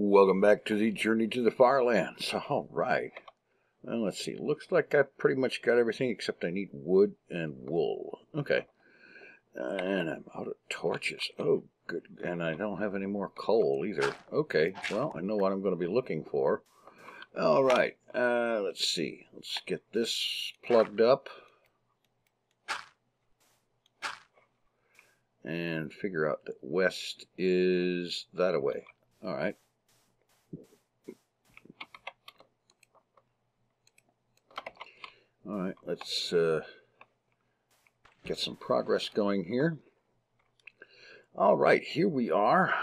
Welcome back to the Journey to the FarLands. All right. Well, let's see. Looks like I've pretty much got everything except I need wood and wool. Okay. And I'm out of torches. Oh, good. And I don't have any more coal either. Okay. Well, I know what I'm going to be looking for. All right. Let's see. Let's get this plugged up. And figure out that west is that away. All right. All right, let's get some progress going here. All right, here we are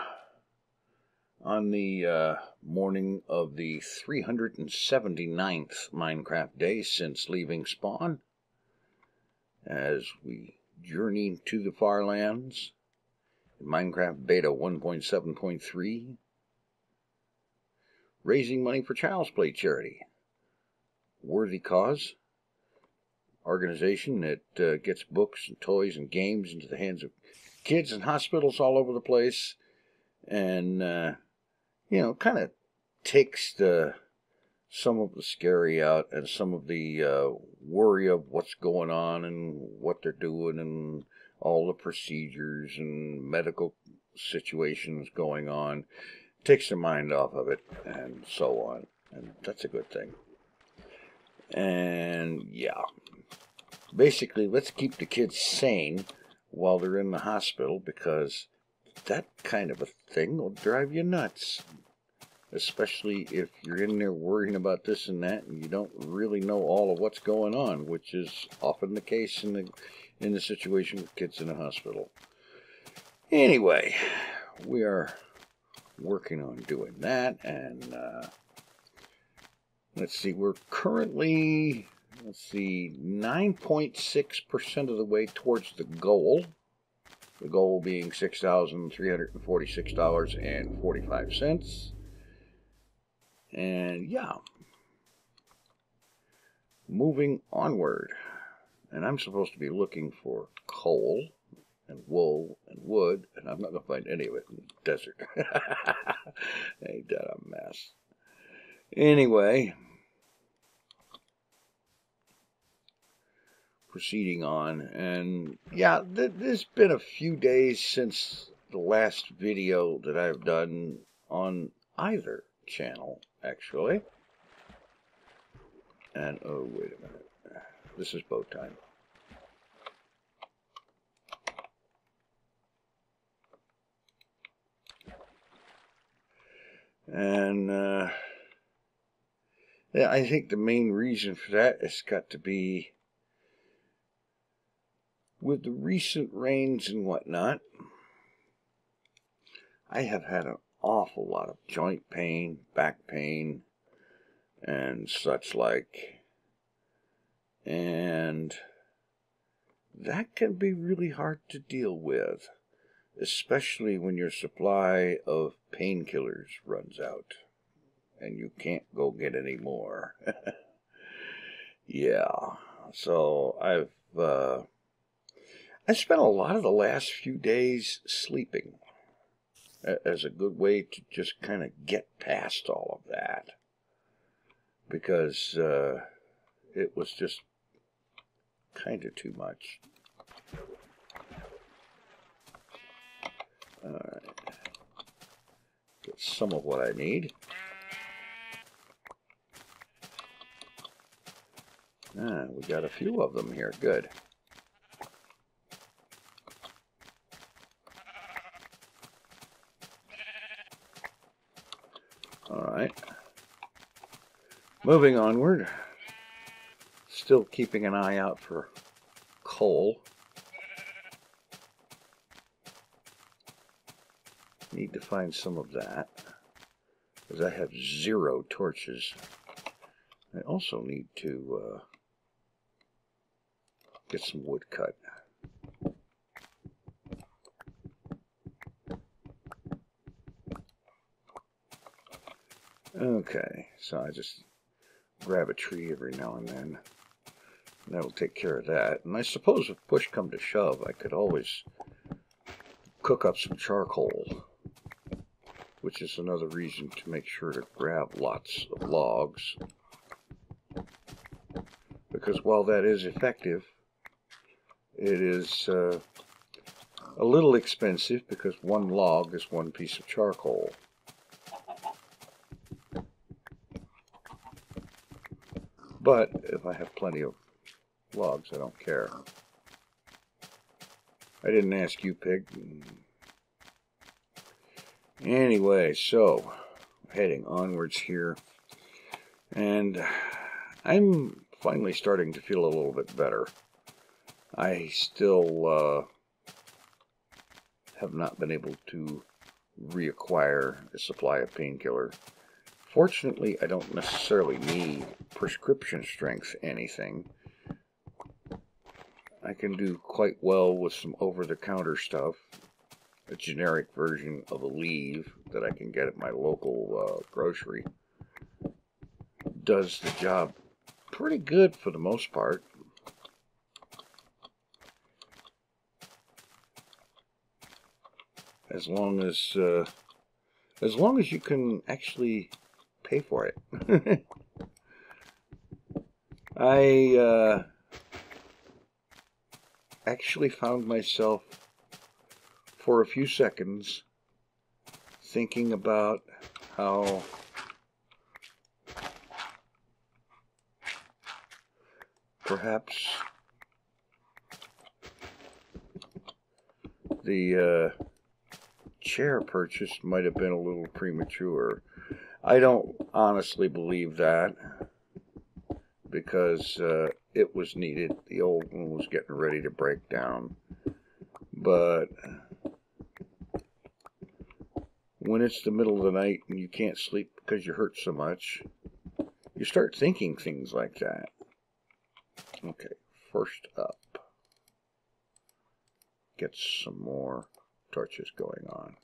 on the morning of the 379th Minecraft day since leaving spawn, as we journey to the FarLands in Minecraft Beta 1.7.3, raising money for Child's Play charity. Worthy cause. Organization that gets books and toys and games into the hands of kids in hospitals all over the place, and you know, kind of takes some of the scary out and some of the worry of what's going on and what they're doing and all the procedures and medical situations going on. Takes their mind off of it and so on, and that's a good thing. And yeah, basically, let's keep the kids sane while they're in the hospital, because that kind of a thing will drive you nuts. Especially if you're in there worrying about this and that and you don't really know all of what's going on, which is often the case in the situation with kids in the hospital. Anyway, we are working on doing that, and let's see, we're currently, 9.6% of the way towards the goal. The goal being $6,346.45. And yeah, moving onward. And I'm supposed to be looking for coal and wool and wood, and I'm not going to find any of it in the desert. Ain't that a mess? Anyway, proceeding on, and yeah, there's been a few days since the last video that I've done on either channel, actually. And oh, wait a minute, this is boat time. And yeah, I think the main reason for that has got to be with the recent rains and whatnot. I have had an awful lot of joint pain, back pain, and such like. And that can be really hard to deal with, especially when your supply of painkillers runs out and you can't go get any more. Yeah, so I spent a lot of the last few days sleeping as a good way to just kind of get past all of that, because it was just kind of too much. All right, get some of what I need. We got a few of them here. Good. All right. Moving onward. Still keeping an eye out for coal. Need to find some of that, because I have 0 torches. I also need to get some wood cut. Okay, so I just grab a tree every now and then. And that'll take care of that. And I suppose if push come to shove, I could always cook up some charcoal. which is another reason to make sure to grab lots of logs. Because while that is effective, it is a little expensive because one log is one piece of charcoal. But if I have plenty of logs, I don't care. I didn't ask you, pig. Anyway, so heading onwards here, and I'm finally starting to feel a little bit better. I still have not been able to reacquire a supply of painkiller. Fortunately, I don't necessarily need prescription strength anything. I can do quite well with some over-the-counter stuff. A generic version of Aleve that I can get at my local grocery does the job pretty good for the most part. As long as you can actually pay for it. I actually found myself for a few seconds thinking about how perhaps the chair purchase might have been a little premature. I don't honestly believe that, because it was needed. The old one was getting ready to break down. But when it's the middle of the night and you can't sleep because you hurt so much, you start thinking things like that. Okay, first up, get some more torches going on.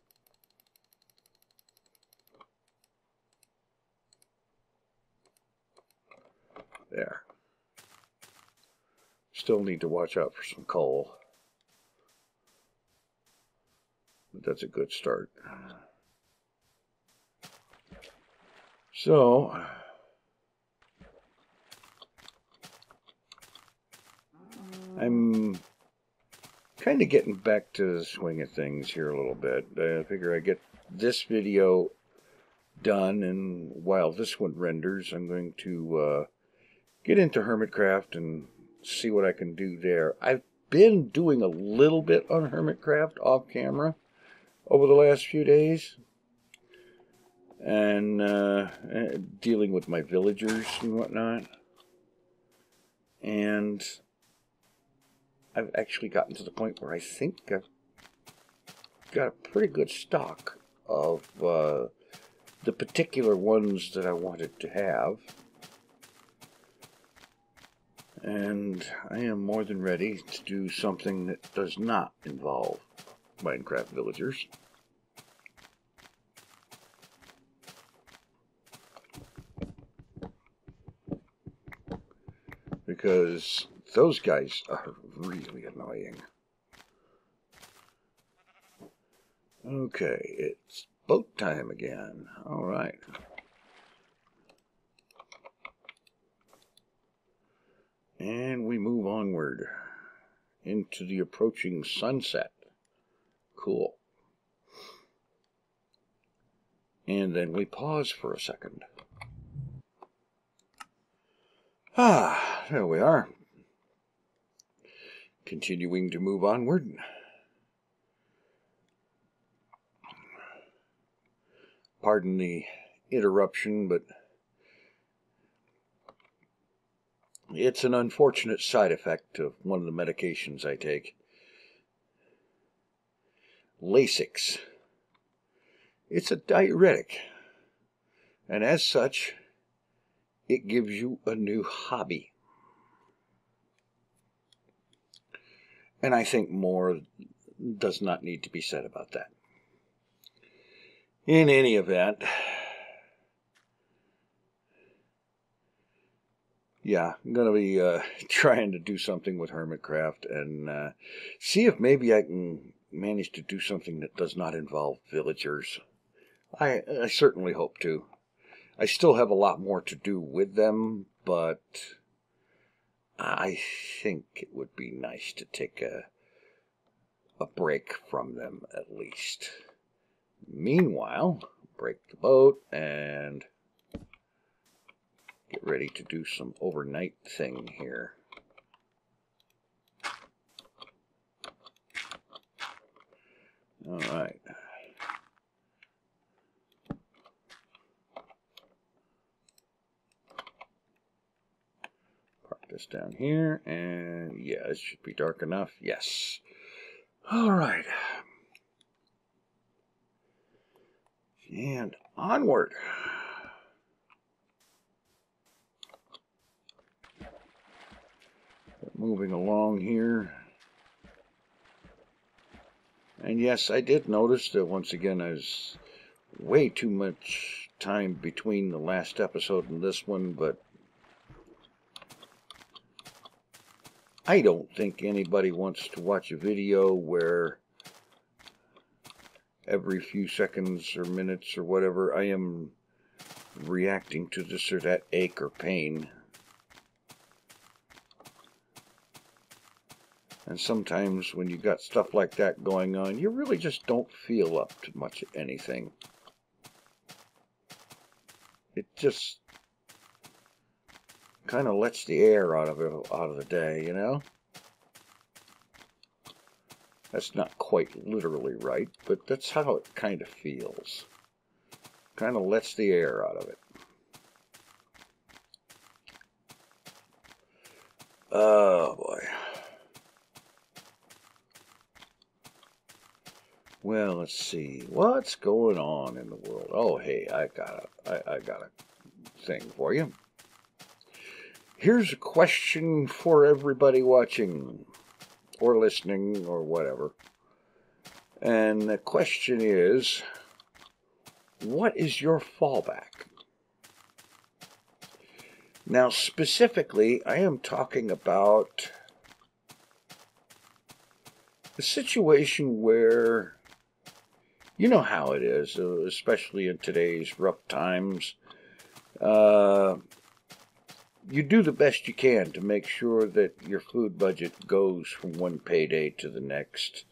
There. Still need to watch out for some coal. But that's a good start. So, I'm kind of getting back to the swing of things here a little bit. I figure I get this video done, and while this one renders, I'm going to get into Hermitcraft and see what I can do there. I've been doing a little bit on Hermitcraft off camera over the last few days, and dealing with my villagers and whatnot. And I've actually gotten to the point where I think I've got a pretty good stock of the particular ones that I wanted to have. And I am more than ready to do something that does not involve Minecraft villagers. Because those guys are really annoying. Okay, it's boat time again. All right. And we move onward into the approaching sunset. Cool. And then we pause for a second. Ah, there we are. Continuing to move onward. Pardon the interruption, but it's an unfortunate side effect of one of the medications I take. Lasix. It's a diuretic, and as such, it gives you a new hobby. And I think more does not need to be said about that. In any event, yeah, I'm going to be trying to do something with Hermitcraft and see if maybe I can manage to do something that does not involve villagers. I certainly hope to. I still have a lot more to do with them, but I think it would be nice to take a break from them at least. Meanwhile, break the boat and get ready to do some overnight thing here. All right. Park this down here, and yeah, it should be dark enough. Yes. All right. And onward. Moving along here. And yes, I did notice that once again there's way too much time between the last episode and this one, but I don't think anybody wants to watch a video where every few seconds or minutes or whatever I am reacting to this or that ache or pain. And sometimes when you got stuff like that going on, you really just don't feel up to much of anything. It just kind of lets the air out of the day, you know? That's not quite literally right, but that's how it kind of feels. Kind of lets the air out of it. Oh boy. Well, let's see. What's going on in the world? Oh, hey, I got a thing for you. Here's a question for everybody watching or listening or whatever. And the question is, what is your fallback? Now, specifically, I am talking about a situation where, you know how it is, especially in today's rough times. You do the best you can to make sure that your food budget goes from one payday to the next,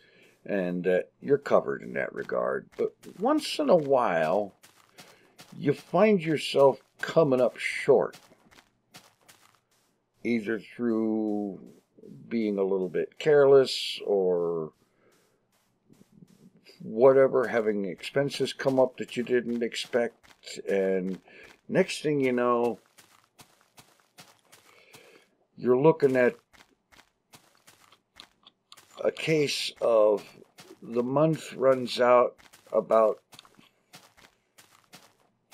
and you're covered in that regard. But once in a while, you find yourself coming up short, either through being a little bit careless or whatever, having expenses come up that you didn't expect, and next thing you know, you're looking at a case of the month runs out about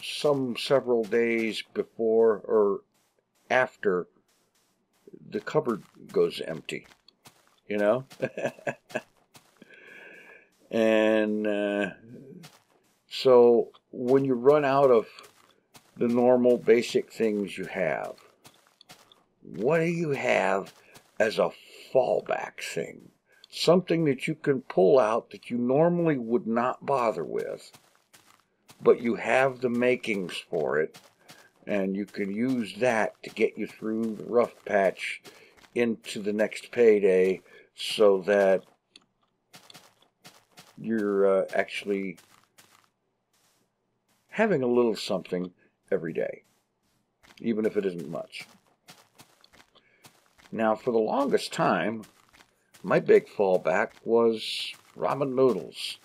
several days before or after the cupboard goes empty, you know? And so when you run out of the normal basic things you have, what do you have as a fallback thing? Something that you can pull out that you normally would not bother with, but you have the makings for it, and you can use that to get you through the rough patch into the next payday, so that you're actually having a little something every day, even if it isn't much. Now, for the longest time, my big fallback was ramen noodles.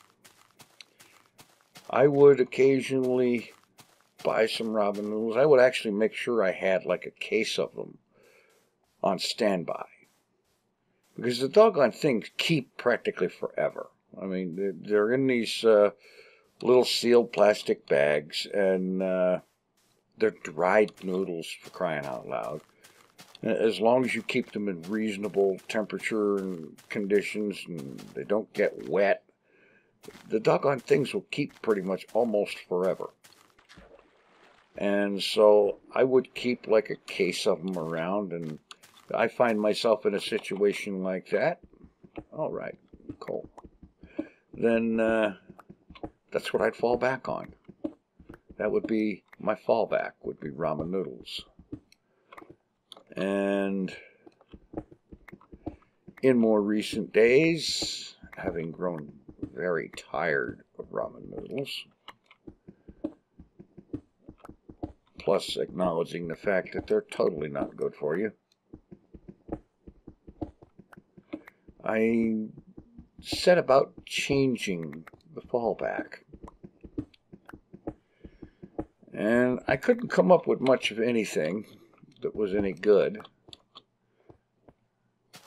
I would occasionally buy some ramen noodles. I would actually make sure I had like a case of them on standby, because the doggone things keep practically forever. I mean, they're in these little sealed plastic bags, and they're dried noodles, for crying out loud. As long as you keep them in reasonable temperature and conditions and they don't get wet, the doggone things will keep pretty much almost forever. And so I would keep like a case of them around, and I find myself in a situation like that. All right, cool. Then that's what I'd fall back on. that would be my fallback, would be ramen noodles. And in more recent days, having grown very tired of ramen noodles, plus acknowledging the fact that they're totally not good for you, I set about changing the fallback. And I couldn't come up with much of anything that was any good.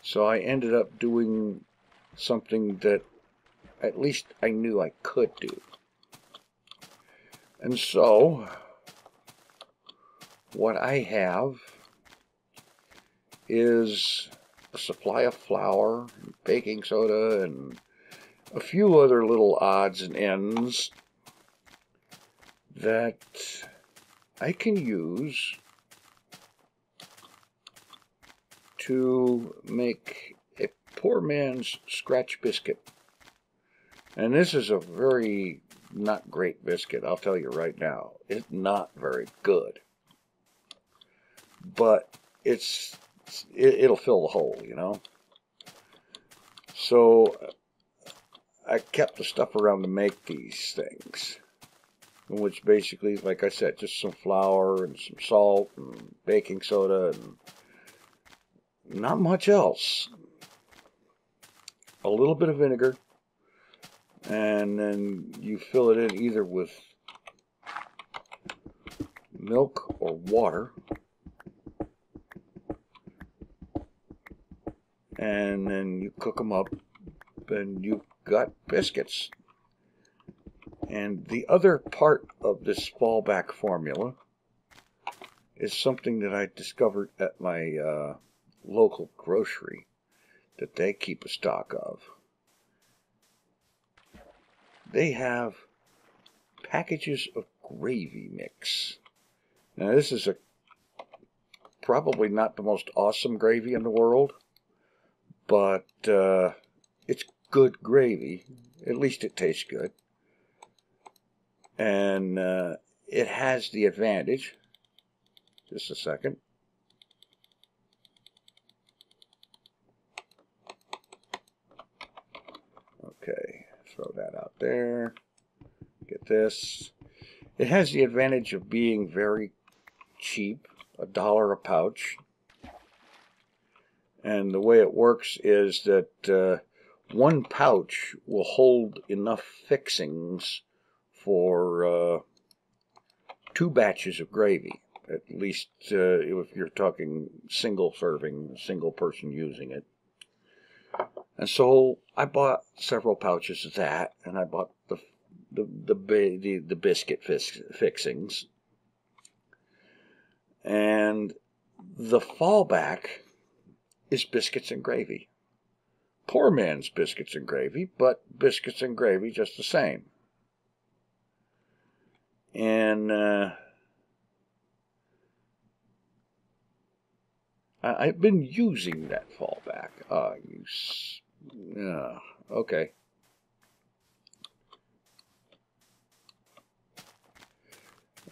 So I ended up doing something that at least I knew I could do. And so what I have is a supply of flour, and baking soda, and a few other little odds and ends that I can use to make a poor man's scratch biscuit. And this is a very not great biscuit, I'll tell you right now. It's not very good. But it'll fill the hole, you know. So I kept the stuff around to make these things, which basically, like I said, just some flour and some salt and baking soda and not much else. A little bit of vinegar, and then you fill it in either with milk or water, and then you cook them up, and you've got biscuits. And the other part of this fallback formula is something that I discovered at my local grocery that they keep a stock of. They have packages of gravy mix. Now this is probably not the most awesome gravy in the world, but it's good gravy. At least it tastes good. And it has the advantage, just a second, okay, throw that out there, get this. It has the advantage of being very cheap, $1 a pouch. And the way it works is that one pouch will hold enough fixings for 2 batches of gravy, at least if you're talking single serving, single person using it. And so I bought several pouches of that, and I bought the biscuit fixings. And the fallback is biscuits and gravy. Poor man's biscuits and gravy, but biscuits and gravy just the same. And I've been using that fallback. Okay.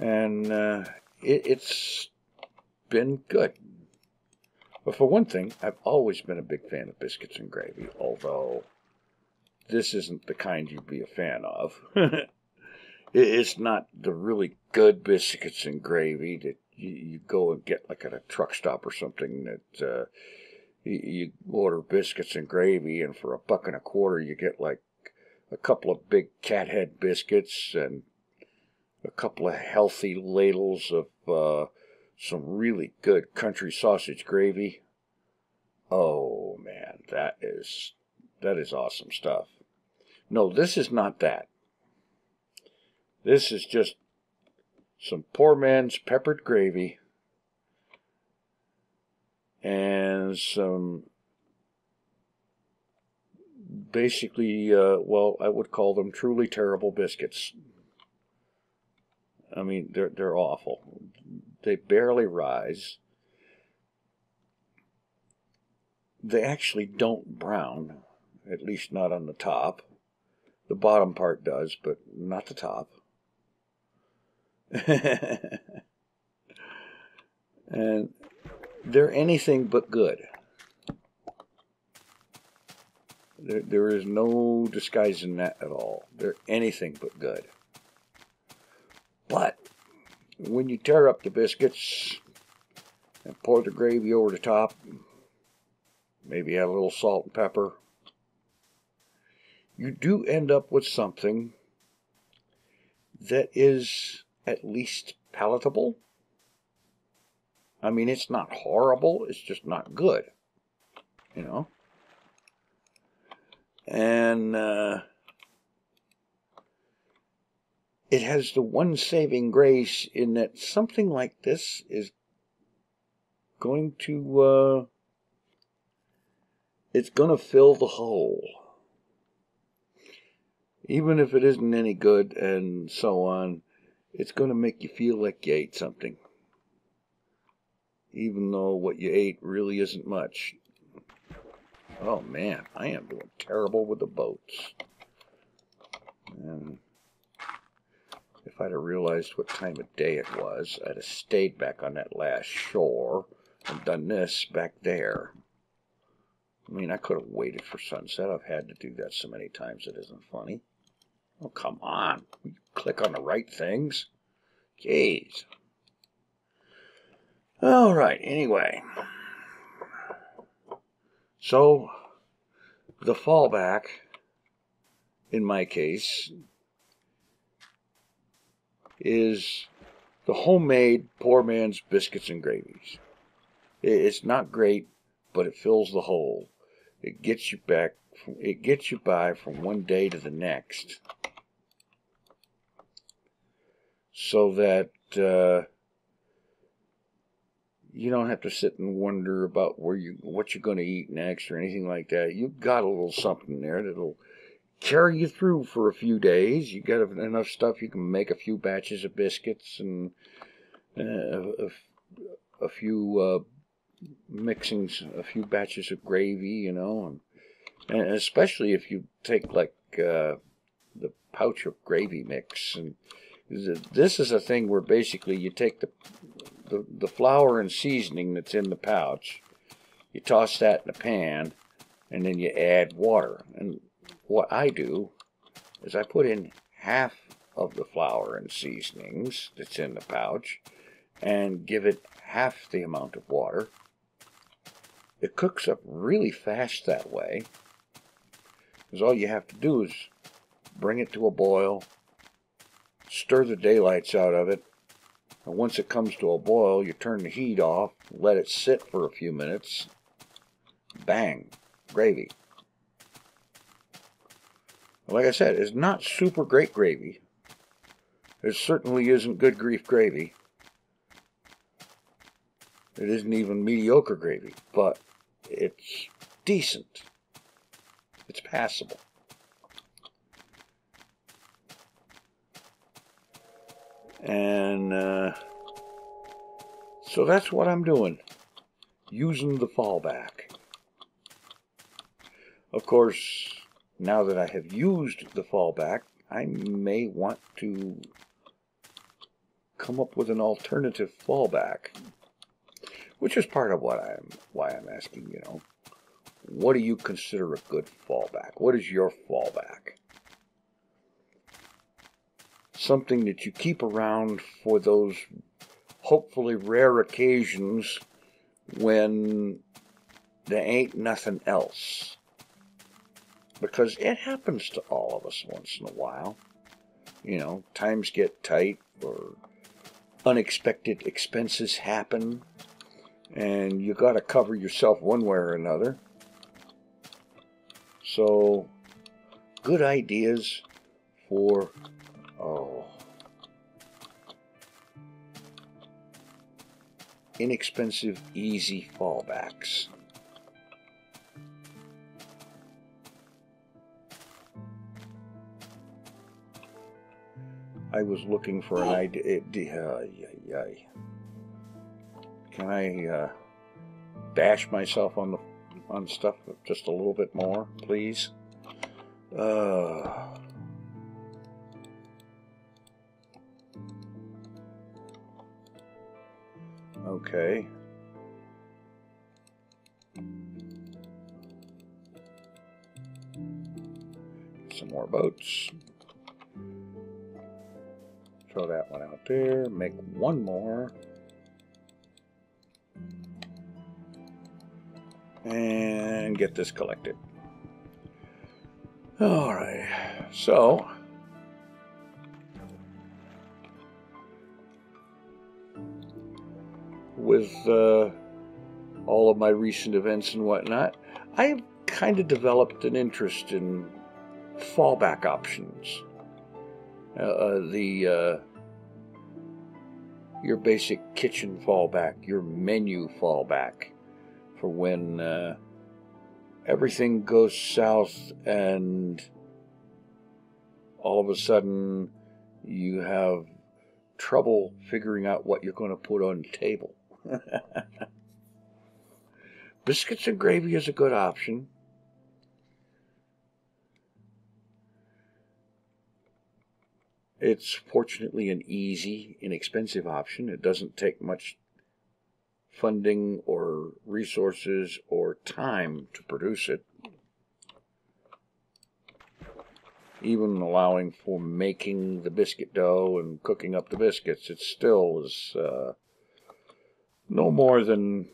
And it's been good. But for one thing, I've always been a big fan of biscuits and gravy, although this isn't the kind you'd be a fan of. It's not the really good biscuits and gravy that you go and get like at a truck stop or something, that you order biscuits and gravy, and for $1.25 you get like a couple of big cat head biscuits and a couple of healthy ladles of some really good country sausage gravy. Oh man, that is awesome stuff. No, this is not that. This is just some poor man's peppered gravy and some basically, well, I would call them truly terrible biscuits. I mean, they're awful. They barely rise. They actually don't brown, at least not on the top. The bottom part does, but not the top. And they're anything but good. There is no disguising that at all. They're anything but good. But when you tear up the biscuits and pour the gravy over the top, maybe add a little salt and pepper, you do end up with something that is at least palatable. I mean, it's not horrible, it's just not good, you know. And it has the one saving grace in that something like this is going to, it's going to fill the hole. Even if it isn't any good and so on, it's going to make you feel like you ate something. Even though what you ate really isn't much. Oh man, I am doing terrible with the boats. And if I'd have realized what time of day it was, I'd have stayed back on that last shore and done this back there. I mean, I could have waited for sunset. I've had to do that so many times it isn't funny. Oh, come on. You click on the right things. Jeez. All right, anyway. So, the fallback, in my case, is the homemade poor man's biscuits and gravies. It's not great, but it fills the hole. It gets you back. It gets you by from one day to the next, so that you don't have to sit and wonder about what you're going to eat next or anything like that. You've got a little something there that'll carry you through for a few days. You got enough stuff you can make a few batches of biscuits and a few mixings, a few batches of gravy, you know, and especially if you take like the pouch of gravy mix. And this is a thing where basically you take the flour and seasoning that's in the pouch, you toss that in a pan, and then you add water. And what I do is I put in half of the flour and seasonings that's in the pouch and give it half the amount of water. It cooks up really fast that way, because all you have to do is bring it to a boil, stir the daylights out of it, and once it comes to a boil, you turn the heat off, let it sit for a few minutes, bang, gravy. Like I said, it's not super great gravy. It certainly isn't good grief gravy. It isn't even mediocre gravy, but it's decent. It's passable. And so that's what I'm doing, using the fallback. Of course, now that I have used the fallback, I may want to come up with an alternative fallback, which is part of why I'm asking, you know, what do you consider a good fallback? What is your fallback? Something that you keep around for those hopefully rare occasions when there ain't nothing else. Because it happens to all of us once in a while. You know, times get tight or unexpected expenses happen and you got to cover yourself one way or another. So, good ideas for, inexpensive, easy fallbacks. I was looking for an idea. Can I bash myself on stuff just a little bit more, please? Okay. Some more boats. Throw that one out there. Make one more. And get this collected. Alright. So, with all of my recent events and whatnot, I've kind of developed an interest in fallback options. Your basic kitchen fallback, your menu fallback, for when everything goes south and all of a sudden you have trouble figuring out what you're going to put on the table. Biscuits and gravy is a good option. It's fortunately an easy, inexpensive option. It doesn't take much funding or resources or time to produce it. Even allowing for making the biscuit dough and cooking up the biscuits, it still is no more than,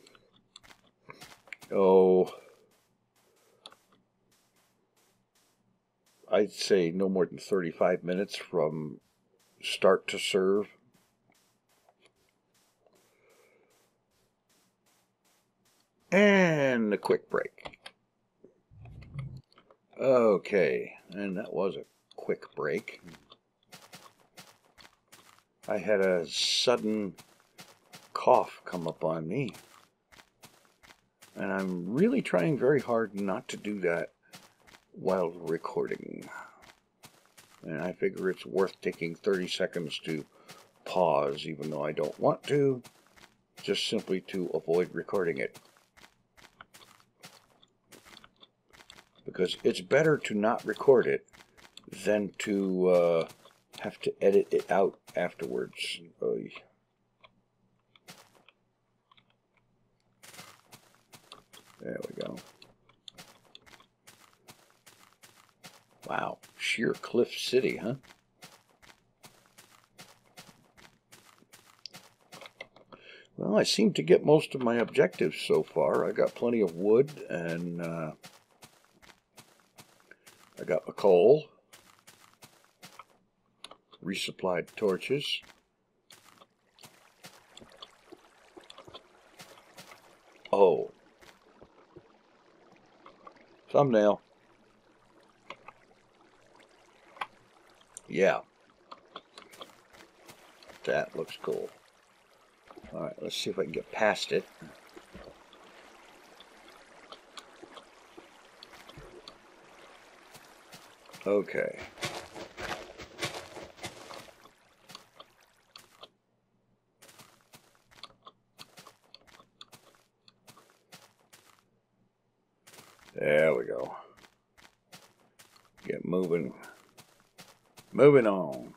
I'd say no more than 35 minutes from start to serve. And a quick break. Okay, and that was a quick break. I had a sudden cough come up on me. And I'm really trying very hard not to do that while recording. And I figure it's worth taking 30 seconds to pause, even though I don't want to, just simply to avoid recording it. Because it's better to not record it than to have to edit it out afterwards. There we go. Wow, sheer cliff city, huh? Well, I seem to get most of my objectives so far. I got plenty of wood, and I got my coal, resupplied torches. Oh. Thumbnail. Yeah. That looks cool. Alright, let's see if I can get past it. Okay. There we go. Get moving. Moving on.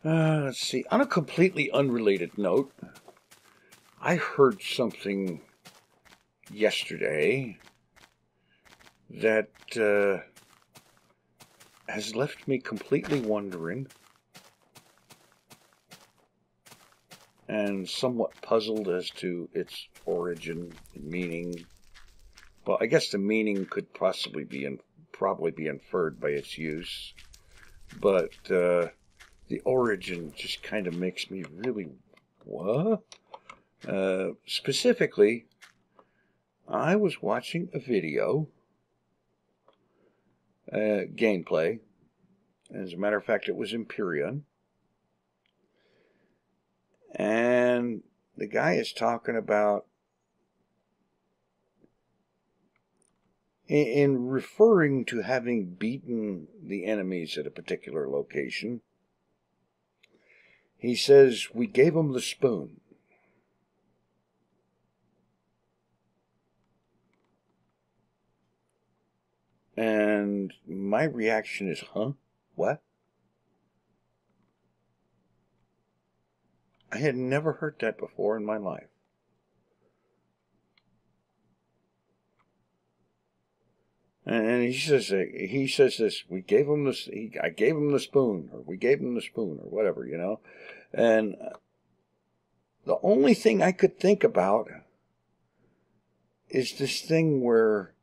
Let's see. On a completely unrelated note, I heard something yesterday that has left me completely wondering and somewhat puzzled as to its origin and meaning. Well, I guess the meaning could possibly be probably be inferred by its use, but the origin just kind of makes me really, what? Specifically, I was watching a video, gameplay. As a matter of fact, it was Empyrean. And the guy is talking about, in referring to having beaten the enemies at a particular location, he says, we gave them the spoon. And my reaction is, huh? What? I had never heard that before in my life. And he says this. We gave him this. I gave him the spoon, or we gave him the spoon, or whatever, you know. And the only thing I could think about is this thing where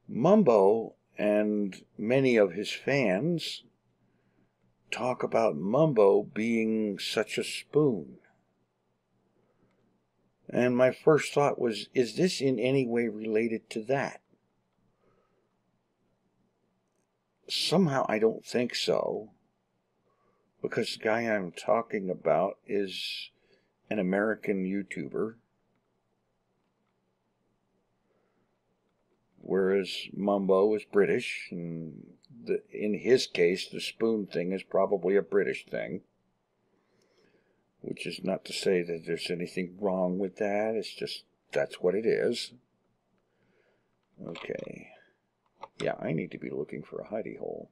Mumbo and many of his fans talk about Mumbo being such a spoon. And my first thought was, is this in any way related to that? Somehow I don't think so, because the guy I'm talking about is an American YouTuber, whereas Mumbo is British, and in his case the spoon thing is probably a British thing, which is not to say that there's anything wrong with that. It's just that's what it is. Okay. Yeah, I need to be looking for a hidey hole.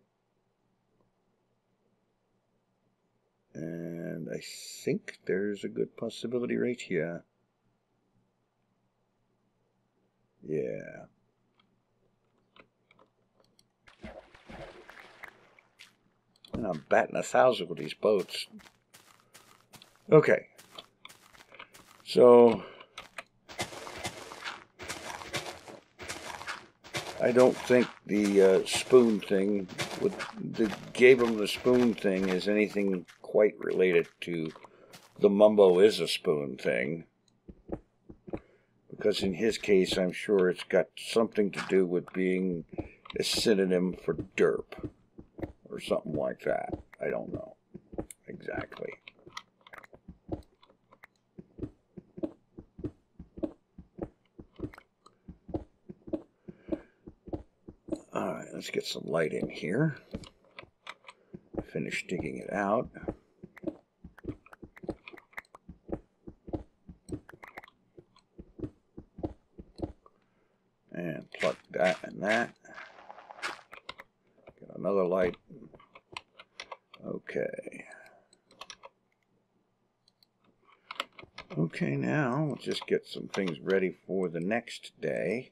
And I think there's a good possibility right here. Yeah. And I'm batting 1,000 with these boats. Okay. So I don't think the spoon thing, gave him the spoon thing, is anything quite related to the Mumbo is a spoon thing. Because in his case, I'm sure it's got something to do with being a synonym for derp. Or something like that. I don't know exactly. Alright, let's get some light in here. Finish digging it out. And plug that and that. Get another light. Okay. Okay, now let's just get some things ready for the next day.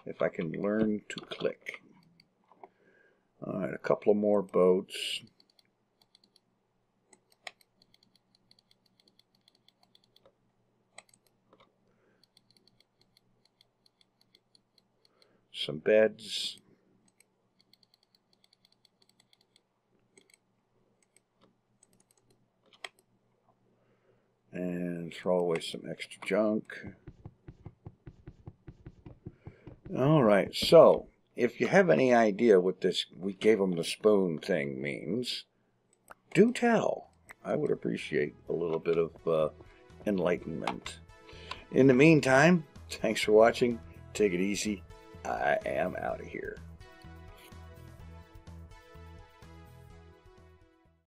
If I can learn to click. Alright, a couple of more boats. Some beds. And throw away some extra junk. Alright, so if you have any idea what this we gave them the spoon thing means, do tell. I would appreciate a little bit of enlightenment. In the meantime, thanks for watching. Take it easy. I am out of here.